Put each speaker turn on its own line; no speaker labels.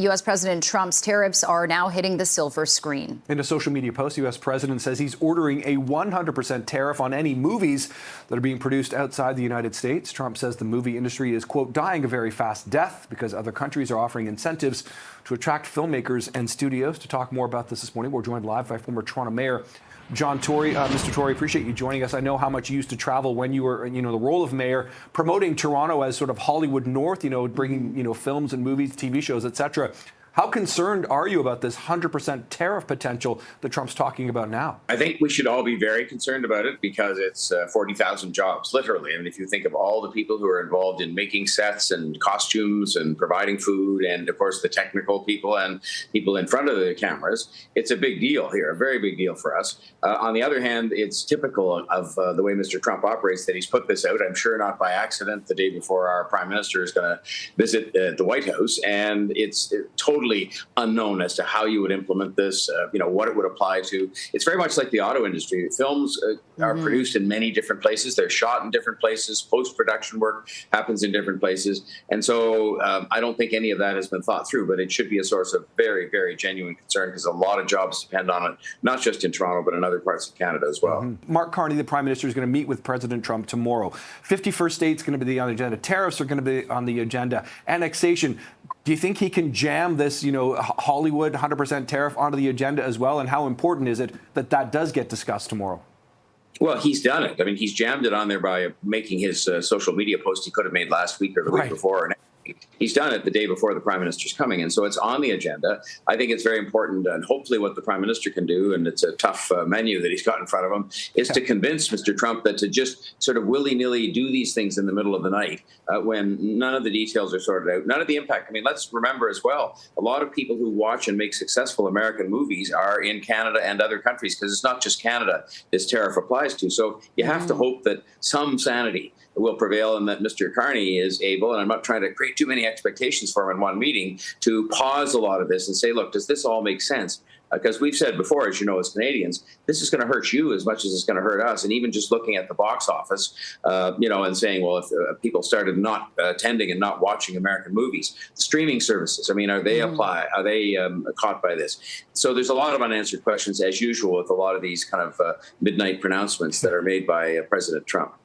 U.S. President Trump's tariffs are now hitting the silver screen.
In a social media post, the U.S. president says he's ordering a 100% tariff on any movies that are being produced outside the United States. Trump says the movie industry is, quote, dying a very fast death because other countries are offering incentives to attract filmmakers and studios. To talk more about this morning, we're joined live by former Toronto Mayor John Tory. Mr. Tory, appreciate you joining us. I know how much you used to travel when you were, the role of mayor, promoting Toronto as sort of Hollywood North, bringing, films and movies, TV shows, etc. How concerned are you about this 100% tariff potential that Trump's talking about now?
I think we should all be very concerned about it because it's 40,000 jobs, literally. I mean, if you think of all the people who are involved in making sets and costumes and providing food and, of course, the technical people and people in front of the cameras, it's a big deal here, a very big deal for us. On the other hand, it's typical of the way Mr. Trump operates that he's put this out, I'm sure not by accident, the day before our prime minister is going to visit the White House. And it's totally unknown as to how you would implement this, what it would apply to. It's very much like the auto industry. Films are produced in many different places. They're shot in different places. Post-production work happens in different places. And so I don't think any of that has been thought through, but it should be a source of very, very genuine concern because a lot of jobs depend on it, not just in Toronto, but in other parts of Canada as well.
Mark Carney, the Prime Minister, is going to meet with President Trump tomorrow. 51st state's going to be on the agenda. Tariffs are going to be on the agenda. Annexation. Do you think he can jam this, Hollywood 100% tariff onto the agenda as well? And how important is it that that does get discussed tomorrow?
Well, he's done it. I mean, he's jammed it on there by making his social media post he could have made last week or the week before. And he's done it the day before the prime minister's coming. And so it's on the agenda. I think it's very important. And hopefully what the prime minister can do, and it's a tough menu that he's got in front of him, is to convince Mr. Trump that to just sort of willy-nilly do these things in the middle of the night when none of the details are sorted out, none of the impact. I mean, let's remember as well, a lot of people who watch and make successful American movies are in Canada and other countries because it's not just Canada this tariff applies to. So you have to hope that some sanity will prevail and that Mr. Carney is able, and I'm not trying to create too many expectations for him in one meeting, to pause a lot of this and say, look, does this all make sense? Because we've said before, as you know, as Canadians, this is going to hurt you as much as it's going to hurt us. And even just looking at the box office, and saying, well, if people started not attending and not watching American movies, the streaming services, I mean, are they caught by this? So there's a lot of unanswered questions, as usual, with a lot of these kind of midnight pronouncements that are made by President Trump.